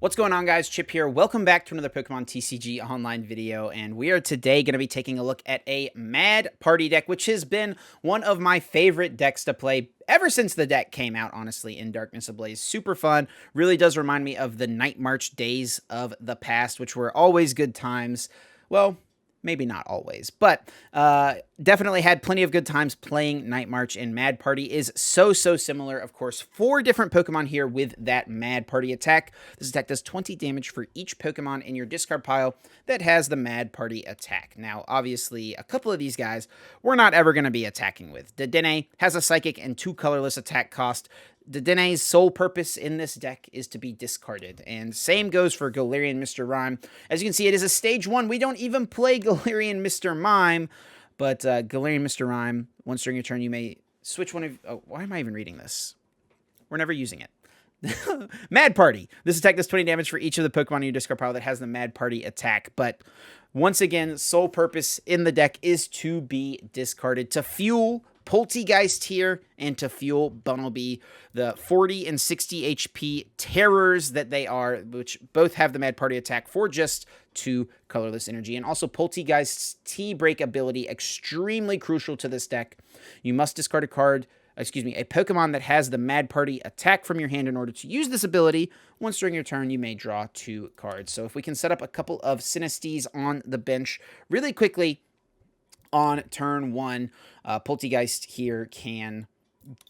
What's going on, guys? Chip here. Welcome back to another Pokemon TCG online video, and we are today going to be taking a look at a Mad Party deck, which has been one of my favorite decks to play ever since the deck came out, honestly, in Darkness Ablaze. Super fun. Really does remind me of the Night March days of the past, which were always good times. Well, maybe not always, but definitely had plenty of good times playing Night March, and Mad Party is so similar. Of course, 4 different Pokemon here with that Mad Party attack. This attack does 20 damage for each Pokemon in your discard pile that has the Mad Party attack. Now, obviously, a couple of these guys we're not ever going to be attacking with. Dedenne has a Psychic and 2 colorless attack cost. Dedenne's sole purpose in this deck is to be discarded, and same goes for Galarian Mr. Rime. As you can see, it is a stage 1. We don't even play Galarian Mr. Mime, but Galarian Mr. Rime, once during your turn, you may switch one of... Oh, why am I even reading this? We're never using it. Mad Party. This attack does 20 damage for each of the Pokemon in your discard pile that has the Mad Party attack, but once again, sole purpose in the deck is to be discarded to fuel Polteageist here and to fuel Bunnelby, the 40 and 60 HP terrors that they are, which both have the Mad Party attack for just 2 colorless energy. And also Polteageist's T-Break ability, extremely crucial to this deck. You must discard a Pokemon that has the Mad Party attack from your hand in order to use this ability. Once during your turn, you may draw 2 cards. So if we can set up a couple of Sinesteas on the bench really quickly, on turn 1, Polteageist here can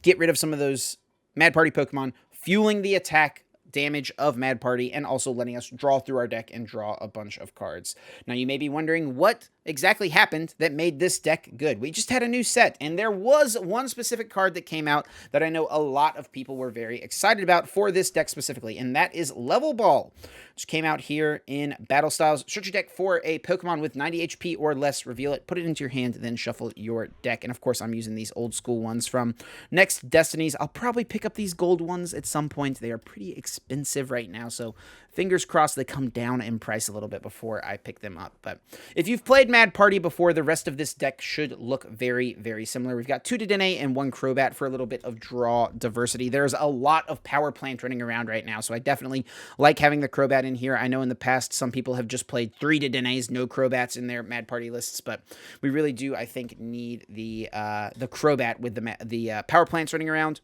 get rid of some of those Mad Party Pokemon, fueling the attack damage of Mad Party, and also letting us draw through our deck and draw a bunch of cards. Now, you may be wondering what exactly happened that made this deck good. We just had a new set, and there was one specific card that came out that I know a lot of people were very excited about for this deck specifically, and that is Level Ball, which came out here in Battle Styles. Search your deck for a Pokemon with 90 HP or less, reveal it, put it into your hand, then shuffle your deck. And of course, I'm using these old school ones from Next Destinies. I'll probably pick up these gold ones at some point. They are pretty expensive right now, so fingers crossed they come down in price a little bit before I pick them up. But if you've played Mad Party before, the rest of this deck should look very similar. We've got 2 Dedenne and 1 Crobat for a little bit of draw diversity. There's a lot of power plant running around right now, so I definitely like having the Crobat in here. I know in the past some people have just played 3 Dedennes, no Crobats in their Mad Party lists, but we really do, I think, need the Crobat with the power plants running around.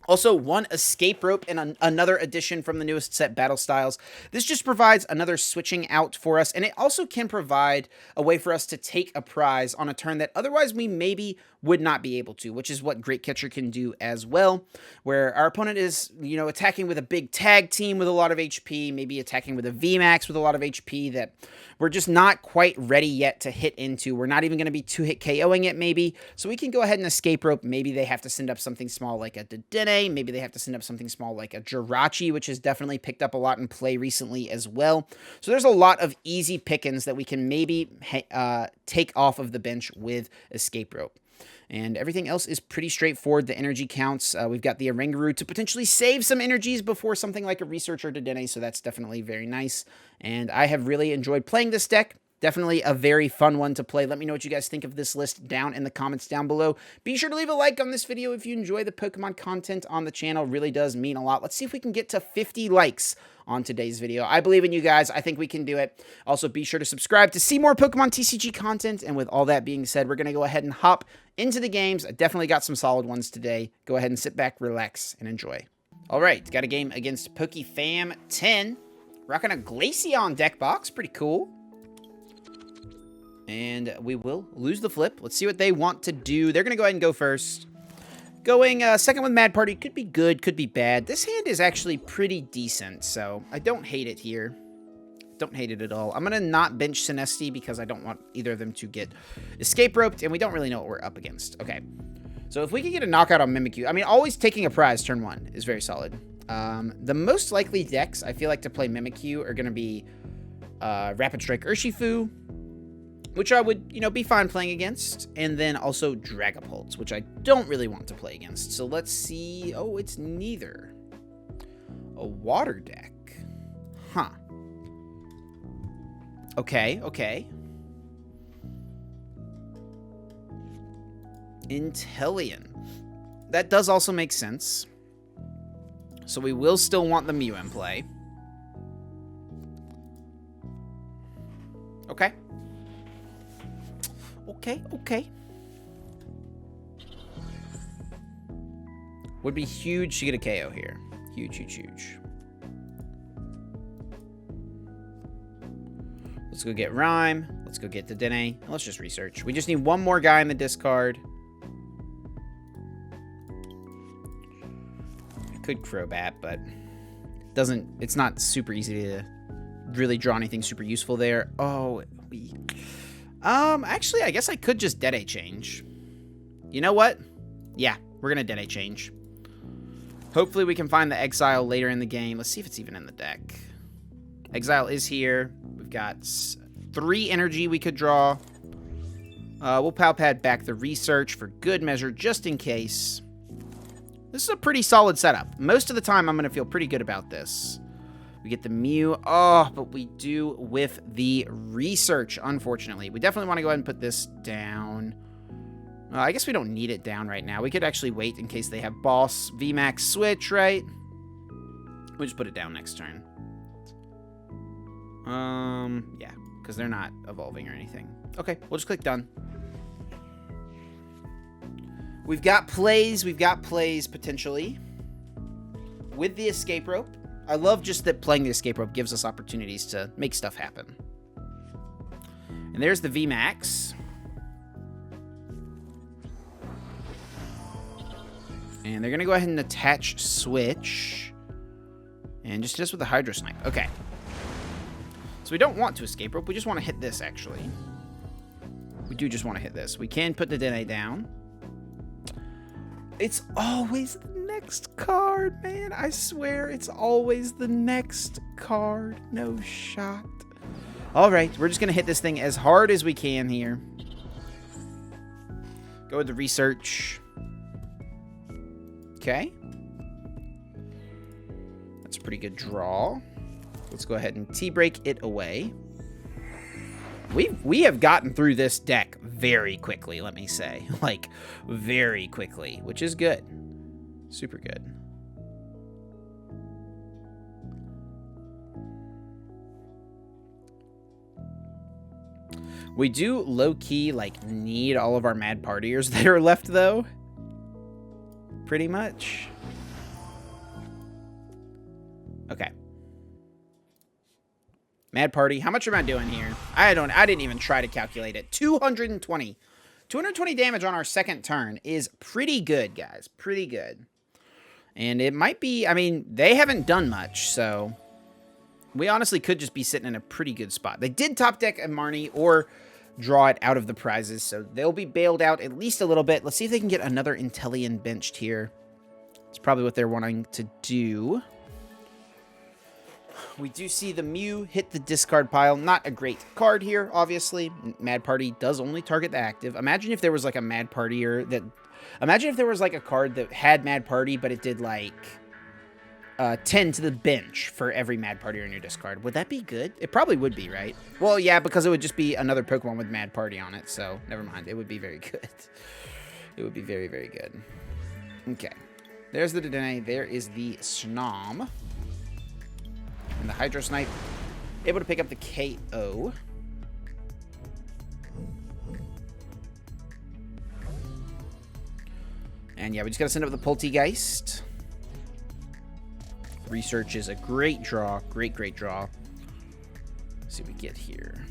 Also, 1 Escape Rope and another addition from the newest set, Battle Styles. This just provides another switching out for us, and it also can provide a way for us to take a prize on a turn that otherwise we maybe would not be able to, which is what Great Catcher can do as well, where our opponent is, attacking with a big tag team with a lot of HP, maybe attacking with a VMAX with a lot of HP that we're just not quite ready yet to hit into. We're not even going to be 2-hit KOing it, maybe, so we can go ahead and Escape Rope. Maybe they have to send up something small like a Dedenne, maybe they have to send up something small like a Jirachi, which has definitely picked up a lot in play recently as well. So there's a lot of easy pickings that we can maybe take off of the bench with Escape Rope. And everything else is pretty straightforward. The energy counts. We've got the Oranguru to potentially save some energies before something like a Researcher Dedenne, so that's definitely very nice. And I have really enjoyed playing this deck. Definitely a very fun one to play. Let me know what you guys think of this list down in the comments down below. Be sure to leave a like on this video if you enjoy the Pokemon content on the channel. It really does mean a lot. Let's see if we can get to 50 likes on today's video. I believe in you guys. I think we can do it. Also, be sure to subscribe to see more Pokemon TCG content. And with all that being said, we're going to go ahead and hop into the games. I definitely got some solid ones today. Go ahead and sit back, relax, and enjoy. All right, got a game against PokeFam 10. Rocking a Glaceon deck box. Pretty cool. And we will lose the flip. Let's see what they want to do. They're going to go ahead and go first. Going second with Mad Party could be good, could be bad. This hand is actually pretty decent, so I don't hate it here. Don't hate it at all. I'm going to not bench Sinistea because I don't want either of them to get Escape Roped, and we don't really know what we're up against. Okay, so if we can get a knockout on Mimikyu, I mean, always taking a prize turn 1 is very solid. The most likely decks I feel like to play Mimikyu are going to be Rapid Strike Urshifu, which I would, be fine playing against, and then also Dragapult, which I don't really want to play against. So let's see. Oh, it's neither. A water deck. Huh. Okay. Inteleon. That does also make sense. So we will still want the Mew in play. Okay. Okay. Would be huge to get a KO here. Huge. Let's go get Rime. Let's go get Dedenne. Let's just research. We just need one more guy in the discard. I could Crobat, but it's not super easy to really draw anything super useful there. Oh, actually, I guess I could just Dedenne change. You know what? Yeah, we're gonna Dedenne change. Hopefully we can find the Exile later in the game. Let's see if it's even in the deck. Exile is here. We've got 3 energy we could draw. We'll Pal Pad back the research for good measure, just in case. This is a pretty solid setup. Most of the time, I'm going to feel pretty good about this. We get the Mew. Oh, but we do with the research, unfortunately. We definitely want to go ahead and put this down. I guess we don't need it down right now. We could actually wait in case they have Boss VMAX switch, right? We'll just put it down next turn. Yeah, because they're not evolving or anything. Okay, we'll just click done. We've got plays potentially with the escape rope. I love just that playing the escape rope gives us opportunities to make stuff happen. And there's the VMAX. And they're going to go ahead and attach switch. And just hit us with the Hydro Snipe. Okay. So we don't want to escape rope. We just want to hit this, actually. We do just want to hit this. We can put the Dedenne down. It's always the next card, man. I swear it's always the next card. No shot. All right. We're just going to hit this thing as hard as we can here. Go with the research. Okay. That's a pretty good draw. Let's go ahead and T-break it away. We have gotten through this deck very quickly, let me say. Like, very quickly, which is good. Super good. We do low-key, like, need all of our Mad Partiers that are left, though. Pretty much. Okay. Mad Party. How much am I doing here? I didn't even try to calculate it. 220. 220 damage on our second turn is pretty good, guys. Pretty good. And it might be, I mean, they haven't done much, so we honestly could just be sitting in a pretty good spot. They did top deck a Marnie or draw it out of the prizes, so they'll be bailed out at least a little bit. Let's see if they can get another Intellion benched here. It's probably what they're wanting to do. We do see the Mew hit the discard pile. Not a great card here, obviously. Mad Party does only target the active. Imagine if there was like a Mad Partier that... Imagine if there was like a card that had Mad Party, but it did like 10 to the bench for every Mad Partier in your discard. Would that be good? It probably would be, right? Well, yeah, because it would just be another Pokemon with Mad Party on it, so never mind. It would be very good. It would be very, very good. Okay. There's the Dedenne. There is the Snom. And the Hydro Snipe. Able to pick up the KO. And yeah, we just got to send up the Polteageist. Research is a great draw. Great draw. Let's see what we get here.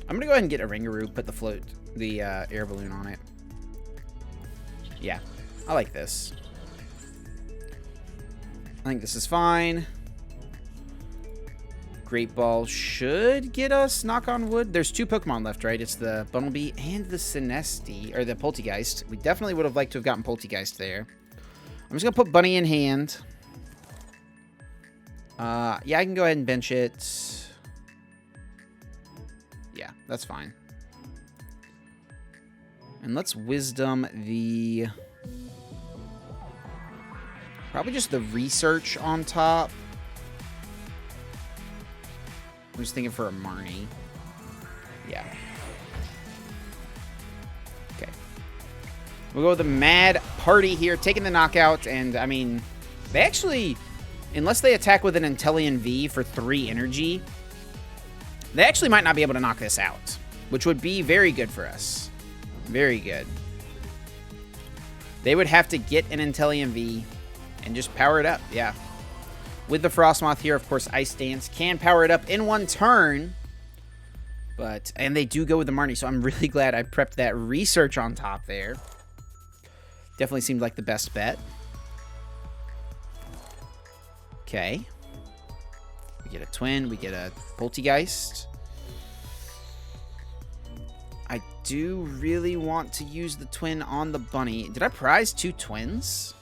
I'm going to go ahead and get Oranguru, put the air balloon on it. Yeah, I like this. I think this is fine. Great Ball should get us, knock on wood. There's 2 Pokemon left, right? It's the Bunnelby and the Sinistea, or the Polteageist. We definitely would have liked to have gotten Polteageist there. I'm just going to put Bunny in hand. Yeah, I can go ahead and bench it. Yeah, that's fine. And let's Wisdom the... Probably just the Research on top. I'm just thinking for a Marnie. Yeah. Okay. We'll go with the Mad Party here, taking the knockout. And, I mean, they actually unless they attack with an Inteleon V for 3 energy, they actually might not be able to knock this out, which would be very good for us. Very good. They would have to get an Inteleon V and just power it up, yeah. With the Frostmoth here, of course, Ice Dance can power it up in 1 turn. But, and they do go with the Marnie, so I'm really glad I prepped that research on top there. Definitely seemed like the best bet. Okay. We get a Twin, we get a Polteageist. I do really want to use the Twin on the Bunny. Did I prize 2 Twins?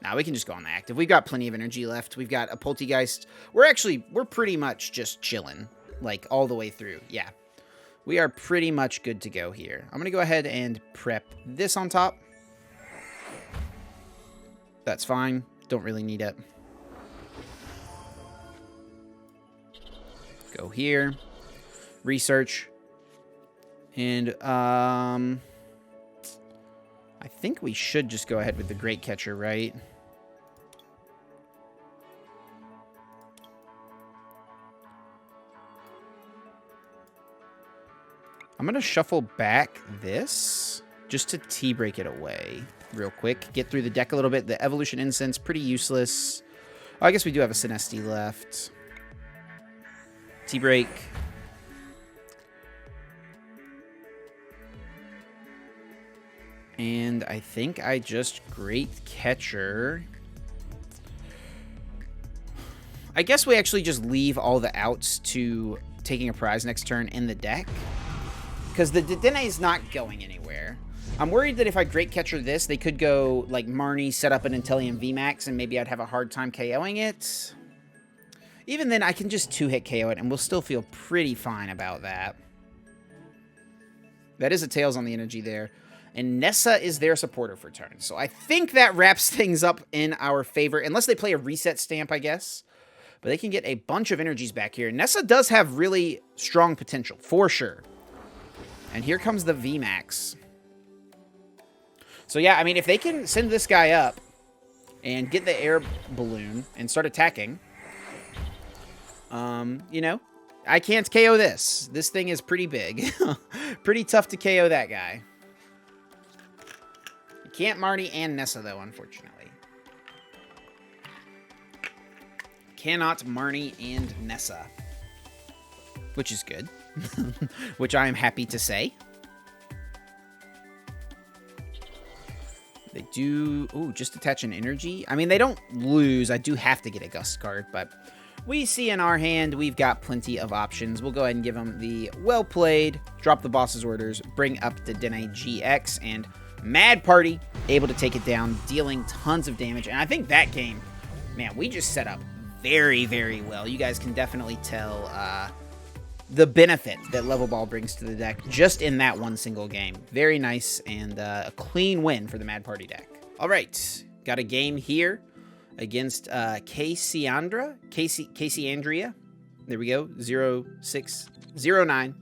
Nah, we can just go on the active. We've got plenty of energy left. We've got a Polteageist. We're pretty much just chilling, like, all the way through. Yeah. We are pretty much good to go here. I'm going to go ahead and prep this on top. That's fine. Don't really need it. Go here. Research. And, I think we should just go ahead with the Great Catcher, right? I'm going to shuffle back this just to T-break it away real quick. Get through the deck a little bit. The Evolution Incense, pretty useless. Oh, I guess we do have a Sinistea left. T-break. And I think I just Great Catcher. I guess we actually just leave all the outs to taking a prize next turn in the deck. Because the Dedenne is not going anywhere. I'm worried that if I Great Catcher this, they could go, like, Marnie, set up an Inteleon VMAX, and maybe I'd have a hard time KOing it. Even then, I can just 2-hit KO it, and we'll still feel pretty fine about that. That is a Tails on the energy there. And Nessa is their supporter for turn. So I think that wraps things up in our favor. Unless they play a reset stamp, I guess. But they can get a bunch of energies back here. Nessa does have really strong potential, for sure. And here comes the VMAX. So yeah, I mean, if they can send this guy up and get the Air Balloon and start attacking, you know, I can't KO this. This thing is pretty big. Pretty tough to KO that guy. You can't Marnie and Nessa, though, unfortunately. Cannot Marnie and Nessa. Which is good. Which I am happy to say. They do... Ooh, just attach an energy. I mean, they don't lose. I do have to get a Gust card, but we see in our hand we've got plenty of options. We'll go ahead and give them the well played, drop the boss's orders, bring up the Dedenne-GX, and Mad Party able to take it down, dealing tons of damage. And I think that game, man, we just set up very, very well. You guys can definitely tell the benefit that Level Ball brings to the deck just in that one single game. Very nice, and a clean win for the Mad Party deck. All right, got a game here against Casey Andrea. There we go, 0609.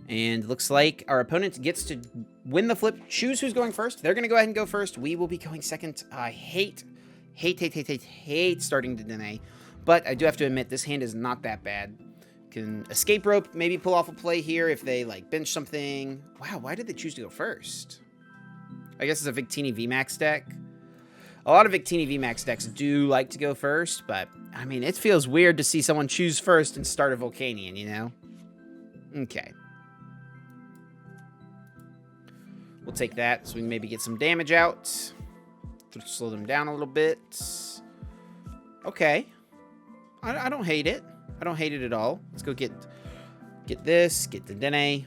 And looks like our opponent gets to win the flip, choose who's going first. They're going to go ahead and go first. We will be going second. I hate starting Dedenne, but I do have to admit this hand is not that bad. Can escape rope, maybe pull off a play here if they like bench something. Wow, why did they choose to go first? I guess it's a Victini VMAX deck. A lot of Victini VMAX decks do like to go first, but I mean, it feels weird to see someone choose first and start a Volcanion, you know? Okay. We'll take that so we can maybe get some damage out. Slow them down a little bit. Okay. I don't hate it. I don't hate it at all. Let's go get this. Get Dedenne.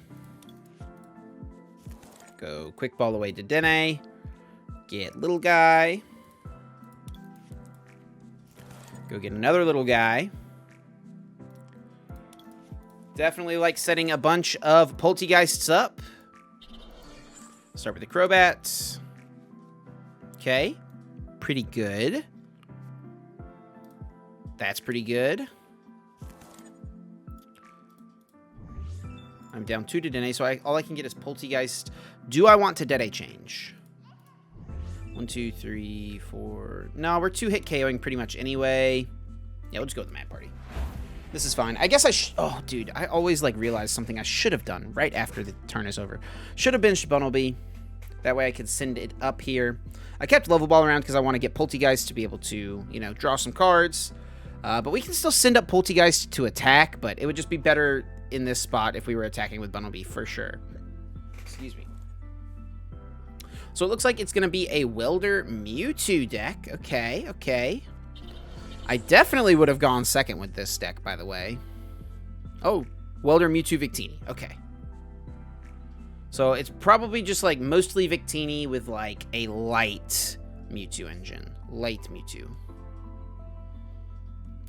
Go quick ball away Dedenne. Get little guy. Go get another little guy. Definitely like setting a bunch of Polteageists up. Start with the Crobat. Okay. Pretty good. That's pretty good. I'm down 2 to Dedenne, so all I can get is Polteageist. Do I want to Dedenne change? 1, 2, 3, 4. No, we're 2-hit KOing pretty much anyway. Yeah, we'll just go with the Mad Party. This is fine. I guess I oh, dude, I always, like, realize something I should have done right after the turn is over. Should have benched Bunnelby. That way I could send it up here. I kept Level Ball around because I want to get Polteageist to be able to, you know, draw some cards. But we can still send up Polteageist to attack, but it would just be better in this spot if we were attacking with Bunnelby for sure. Excuse me. So it looks like it's going to be a Welder Mewtwo deck. Okay, okay. I definitely would have gone second with this deck, by the way. Oh, Welder Mewtwo Victini. Okay. So it's probably just like mostly Victini with like a light Mewtwo engine. Light Mewtwo.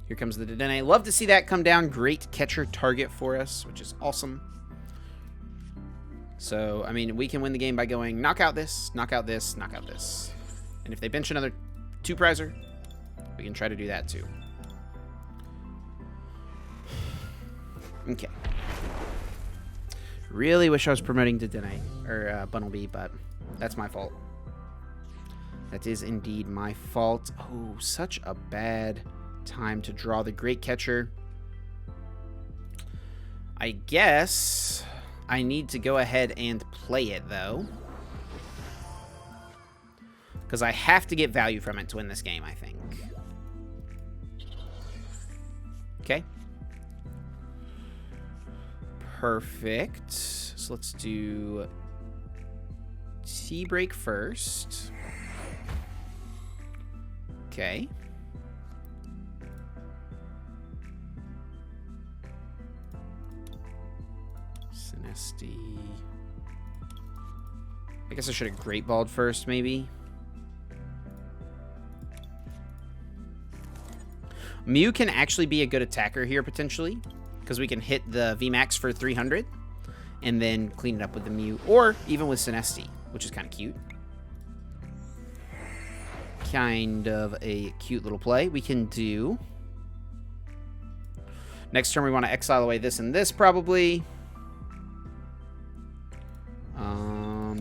Here comes the Dedenne. Love to see that come down. Great catcher target for us, which is awesome. So, I mean, we can win the game by going knock out this, knock out this, knock out this. And if they bench another 2-prizer, we can try to do that too. Okay. Really wish I was promoting Dedenne, or Bunnelby, but that's my fault. That is indeed my fault. Oh, such a bad time to draw the Great Catcher. I guess I need to go ahead and play it, though. Because I have to get value from it to win this game, I think. Okay. Perfect. So let's do T-Break first. Okay. Sinistea. I guess I should have Great Balled first, maybe. Mew can actually be a good attacker here, potentially. Because we can hit the VMAX for 300. And then clean it up with the Mew. Or even with Sinistea, which is kind of cute. Kind of a cute little play. We can do... Next turn we want to exile away this and this, probably.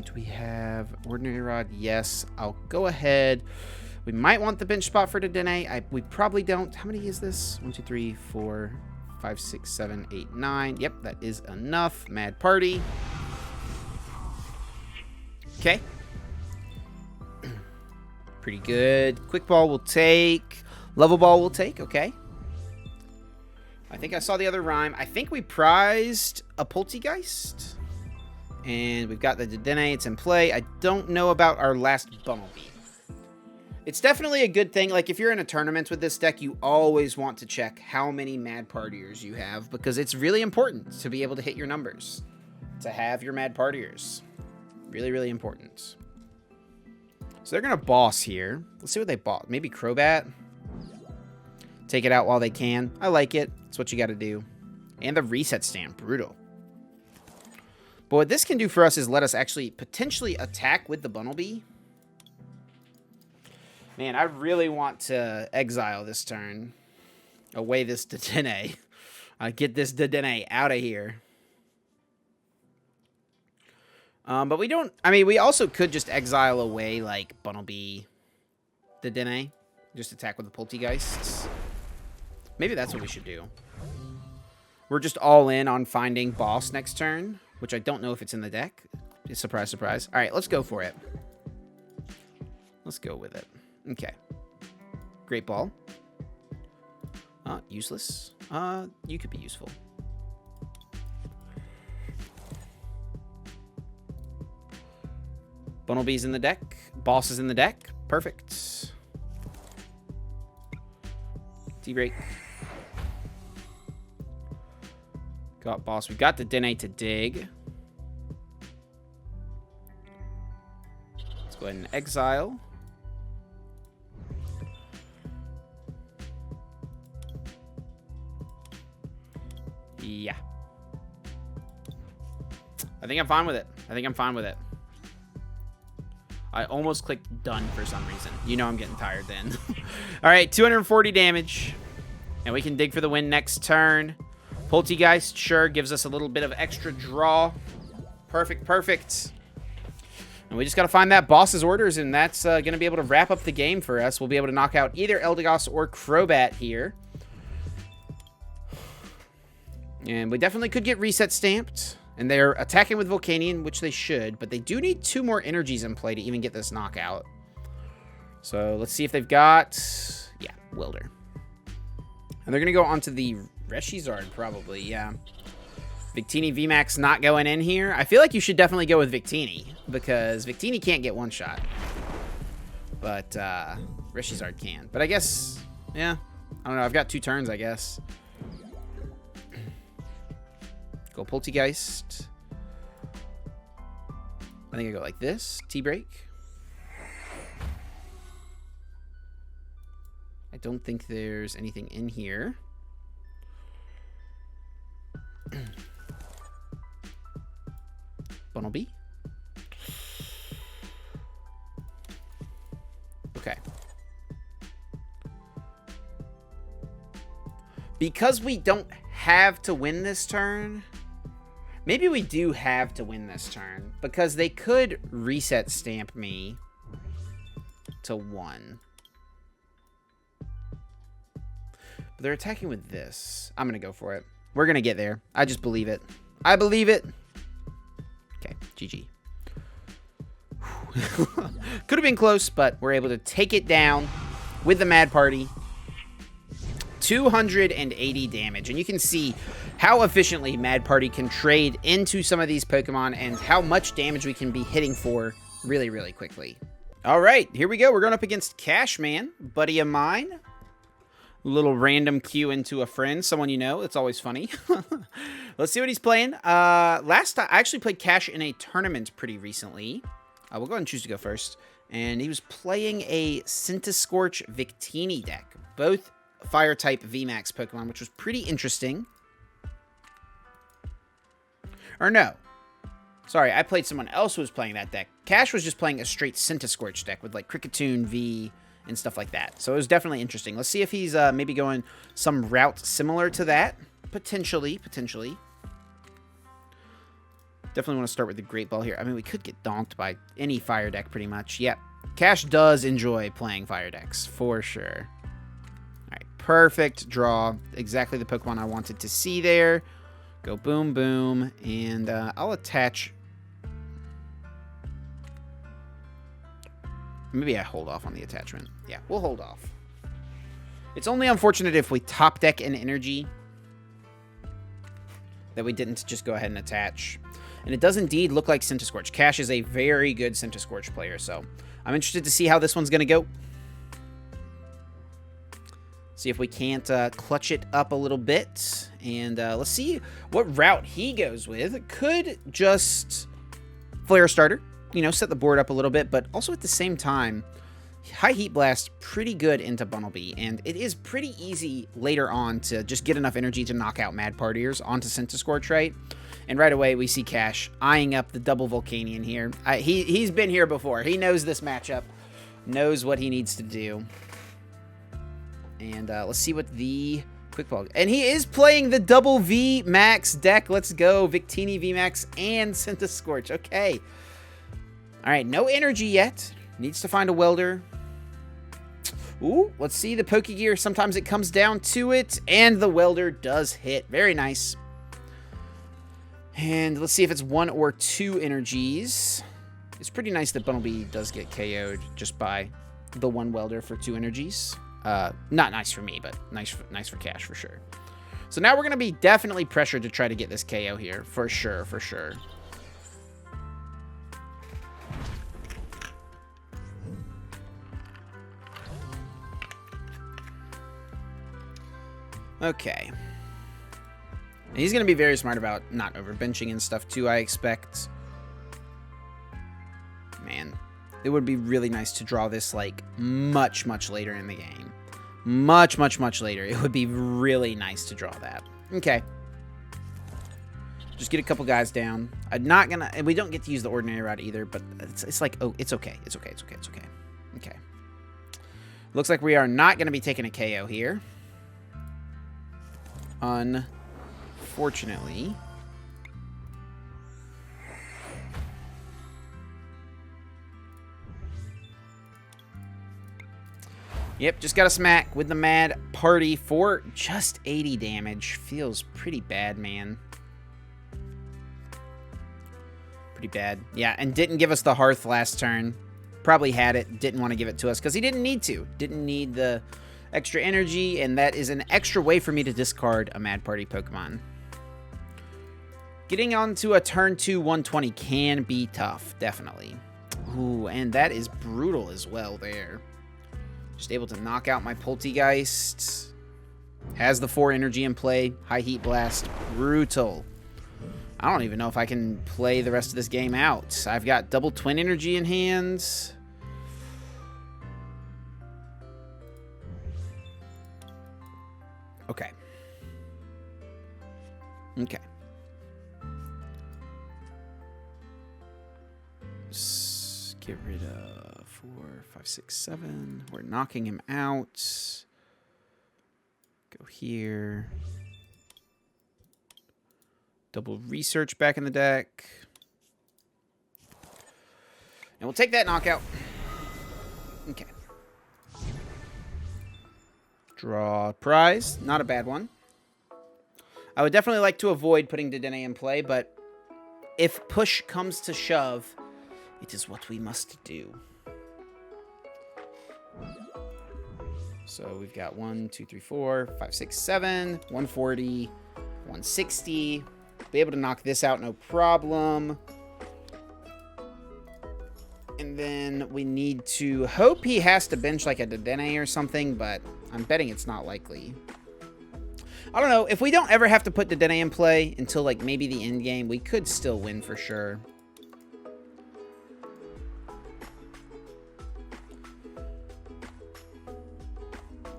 Do we have Ordinary Rod? Yes. I'll go ahead. We might want the bench spot for Dedenne. We probably don't. How many is this? 1, 2, 3, 4, 5, 6, 7, 8, 9. Yep, that is enough. Mad Party. Okay. Pretty good. Quick Ball will take. Level Ball will take. Okay. I think I saw the other Rime. I think we prized a Polteageist. And we've got the Dedenne. It's in play. I don't know about our last Bunnelby. It's definitely a good thing. Like, if you're in a tournament with this deck, you always want to check how many Mad Partiers you have, because it's really important to be able to hit your numbers. To have your Mad Partiers. Really, really important. So they're going to boss here. Let's see what they bought. Maybe Crobat. Take it out while they can. I like it. It's what you got to do. And the reset stand. Brutal. But what this can do for us is let us actually potentially attack with the Bunnelby. Man, I really want to exile this turn. Away this Dedenne. Get this Dedenne out of here. But we don't... I mean, we also could just exile away, like, Bunnelby Dedenne. Just attack with the Polteageists. Maybe that's what we should do. We're just all in on finding boss next turn, which I don't know if it's in the deck. Surprise, surprise. All right, let's go for it. Let's go with it. Okay. Great Ball. Useless. You could be useful. Bunnelby's in the deck. Boss is in the deck. Perfect. T-Break. Got boss. We got the Dedenne to dig. Let's go ahead and exile. Yeah. I think I'm fine with it. I think I'm fine with it. I almost clicked done for some reason. You know I'm getting tired then. All right, 240 damage. And we can dig for the win next turn. Polteageist, sure, gives us a little bit of extra draw. Perfect, perfect. And we just got to find that boss's orders, and that's going to be able to wrap up the game for us. We'll be able to knock out either Eldegoss or Crobat here. And we definitely could get reset stamped. And they're attacking with Volcanion, which they should. But they do need 2 more energies in play to even get this knockout. So let's see if they've got... Yeah, Wilder. And they're going to go onto the Reshizard, probably, yeah. Victini VMAX not going in here. I feel like you should definitely go with Victini, because Victini can't get one shot. But Reshizard can. But I guess, yeah. I don't know. I've got 2 turns, I guess. Go Polteageist. I think I go like this. T-break. I don't think there's anything in here. Bunnelby. Okay. Because we don't have to win this turn... Maybe we do have to win this turn, because they could reset stamp me to 1. But they're attacking with this. I'm going to go for it. We're going to get there. I just believe it. I believe it. Okay, GG. Could have been close, but we're able to take it down with the Mad Party. 280 damage, and you can see how efficiently Mad Party can trade into some of these Pokemon and how much damage we can be hitting for really, really quickly. All right, here we go. We're going up against Cashman, buddy of mine. Little random Q into a friend, someone you know. It's always funny. Let's see what he's playing. Last time, I actually played Cash in a tournament pretty recently. We'll go ahead and choose to go first. And he was playing a Centiskorch Victini deck. Both Fire-type VMAX Pokemon, which was pretty interesting. Or no. Sorry, I played someone else who was playing that deck. Cash was just playing a straight Centiskorch deck with, like, Kricketune V and stuff like that. So it was definitely interesting. Let's see if he's maybe going some route similar to that. Potentially. Definitely want to start with the Great Ball here. I mean, we could get donked by any fire deck pretty much. Yep. Cash does enjoy playing fire decks, for sure. Perfect draw. Exactly the Pokemon I wanted to see there. Go boom, boom. And I'll attach... Maybe I hold off on the attachment. Yeah, we'll hold off. It's only unfortunate if we top deck an energy that we didn't just go ahead and attach. And it does indeed look like Centiskorch. Cash is a very good Centiskorch player, so I'm interested to see how this one's going to go. See if we can't clutch it up a little bit. And let's see what route he goes with. Could just Flare Starter, you know, set the board up a little bit. But also at the same time, High Heat Blast, pretty good into Bunnelby. And it is pretty easy later on to just get enough energy to knock out Mad Partiers onto Centiskorch, right? And right away, we see Cash eyeing up the double Volcanion here. He's been here before. He knows this matchup. Knows what he needs to do. And let's see what the Quick Ball... And he is playing the double V Max deck. Let's go. Victini V Max and Centiskorch. Okay. All right. No energy yet. Needs to find a welder. Ooh, let's see the Pokegear. Sometimes it comes down to it. And the welder does hit. Very nice. And let's see if it's 1 or 2 energies. It's pretty nice that Bunnelby does get KO'd just by the 1 welder for 2 energies. Not nice for me, but nice for Cash for sure. So now we're going to be definitely pressured to try to get this KO here. For sure, for sure. Okay. And he's going to be very smart about not overbenching and stuff too, I expect. Man, it would be really nice to draw this like much later in the game. Much later. It would be really nice to draw that. Okay. Just get a couple guys down. I'm not going to... And we don't get to use the Ordinary Rod either, but it's like... Oh, it's okay. It's okay. Okay. Looks like we are not going to be taking a KO here. Unfortunately. Yep, just got a smack with the Mad Party for just 80 damage. Feels pretty bad, man. Pretty bad. Yeah, and didn't give us the Hearth last turn. Probably had it, didn't want to give it to us because he didn't need to. Didn't need the extra energy, and that is an extra way for me to discard a Mad Party Pokemon. Getting onto a turn 2 120 can be tough, definitely. Ooh, and that is brutal as well there. Just able to knock out my Polteageist. Has the 4 energy in play. High Heat Blast. Brutal. I don't even know if I can play the rest of this game out. I've got double Twin Energy in hand. Okay. Okay. Let's get rid of 4, 5, 6, 7. We're knocking him out. Go here. Double Research back in the deck. And we'll take that knockout. Okay. Draw prize. Not a bad one. I would definitely like to avoid putting Dedenne in play, but if push comes to shove, it is what we must do. So we've got 1, 2, 3, 4, 5, 6, 7, 140, 160. Be able to knock this out, no problem. And then we need to hope he has to bench like a Dedenne or something, but I'm betting it's not likely. I don't know. If we don't ever have to put Dedenne in play until like maybe the end game, we could still win for sure.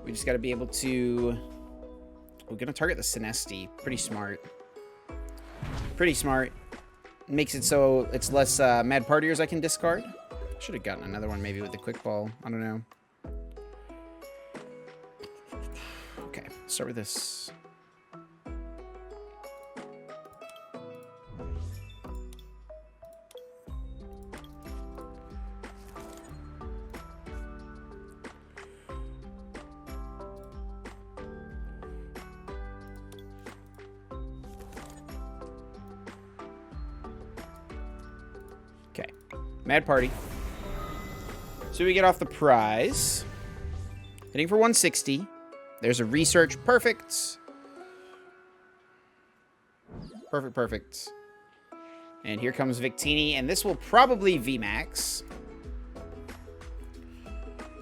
We just got to be able to... We're going to target the Sinistea. Pretty smart. Pretty smart. Makes it so it's less Mad Partiers I can discard. Should have gotten another one maybe with the Quick Ball. I don't know. Okay, start with this. Okay, Mad Party. So we get off the prize. Hitting for 160. There's a Research. Perfect. Perfect, perfect. And here comes Victini, and this will probably VMAX.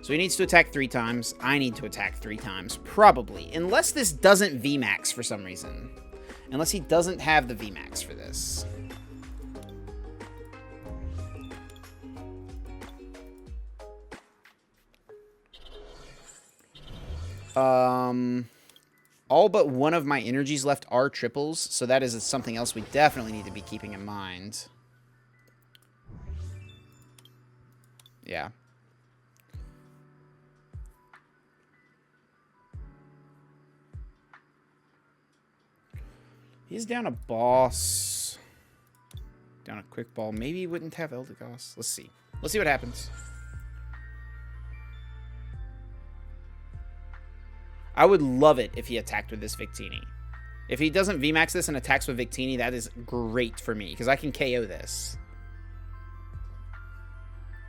So he needs to attack 3 times. I need to attack 3 times, probably. Unless this doesn't VMAX for some reason. Unless he doesn't have the VMAX for this. All but one of my energies left are triples, so that is something else we definitely need to be keeping in mind. Yeah. He's down a boss. Down a Quick Ball. Maybe he wouldn't have Eldegoss. Let's see. Let's see what happens. I would love it if he attacked with this Victini. If he doesn't VMAX this and attacks with Victini, that is great for me, because I can KO this.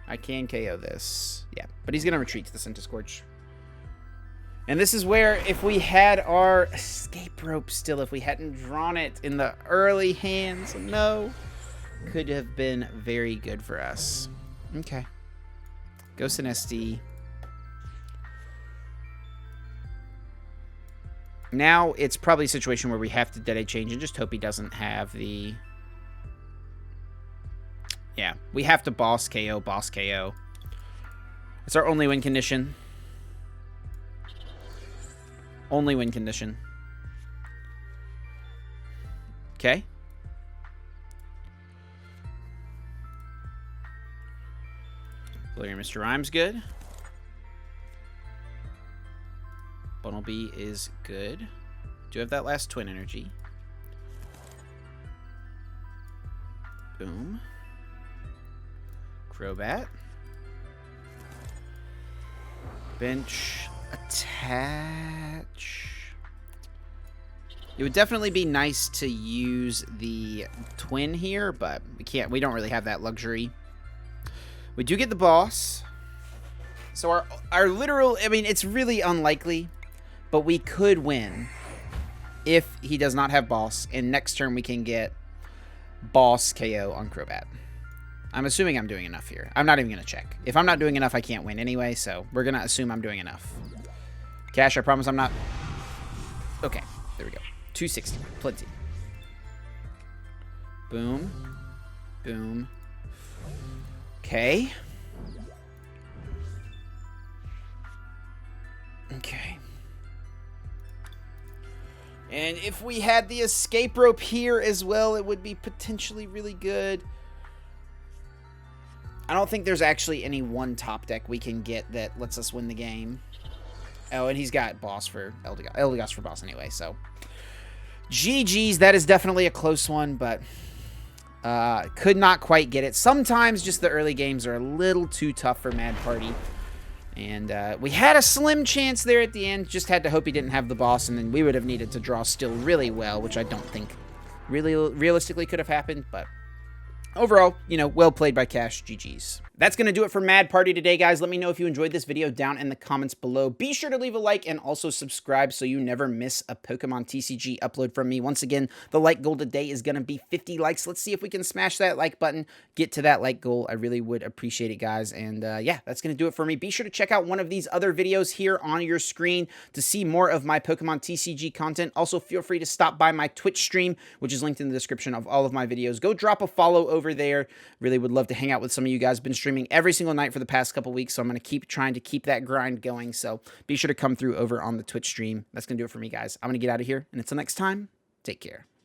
I can KO this. Yeah, but he's going to retreat to the Centiskorch. And this is where, if we had our escape rope still, if we hadn't drawn it in the early hands, no, could have been very good for us. Okay. Go Sinistea. Now, it's probably a situation where we have to Dedenne change and just hope he doesn't have the... Yeah, we have to boss KO. It's our only win condition. Only win condition. Okay. Galarian Mr. Rime's good. Bunnelby is good. Do have that last Twin Energy. Boom. Crobat. Bench. Attach. It would definitely be nice to use the twin here, but we can't. We don't really have that luxury. We do get the boss. So our literal, I mean, it's really unlikely, but we could win if he does not have boss. And next turn we can get boss KO on Crobat. I'm assuming I'm doing enough here. I'm not even going to check. If I'm not doing enough, I can't win anyway, so we're going to assume I'm doing enough. Cash, I promise I'm not. Okay, there we go. 260. Plenty. Boom. Boom. Okay. Okay. And if we had the escape rope here as well, it would be potentially really good. I don't think there's actually any one top deck we can get that lets us win the game. Oh, and he's got boss for Eldegoss for boss anyway, so. GG's, that is definitely a close one, but could not quite get it. Sometimes just the early games are a little too tough for Mad Party. And we had a slim chance there at the end. Just had to hope he didn't have the boss, and then we would have needed to draw still really well, which I don't think really realistically could have happened, but overall, you know, well played by Cash. GG's. That's going to do it for Mad Party today, guys. Let me know if you enjoyed this video down in the comments below. Be sure to leave a like and also subscribe so you never miss a Pokemon TCG upload from me. Once again, the like goal today is going to be 50 likes. Let's see if we can smash that like button, get to that like goal. I really would appreciate it, guys. And yeah, that's going to do it for me. Be sure to check out one of these other videos here on your screen to see more of my Pokemon TCG content. Also, feel free to stop by my Twitch stream, which is linked in the description of all of my videos. Go drop a follow over there. Really would love to hang out with some of you guys. Been streaming every single night for the past couple weeks, so I'm going to keep trying to keep that grind going. So be sure to come through over on the Twitch stream. That's going to do it for me, guys. I'm going to get out of here, and until next time, take care.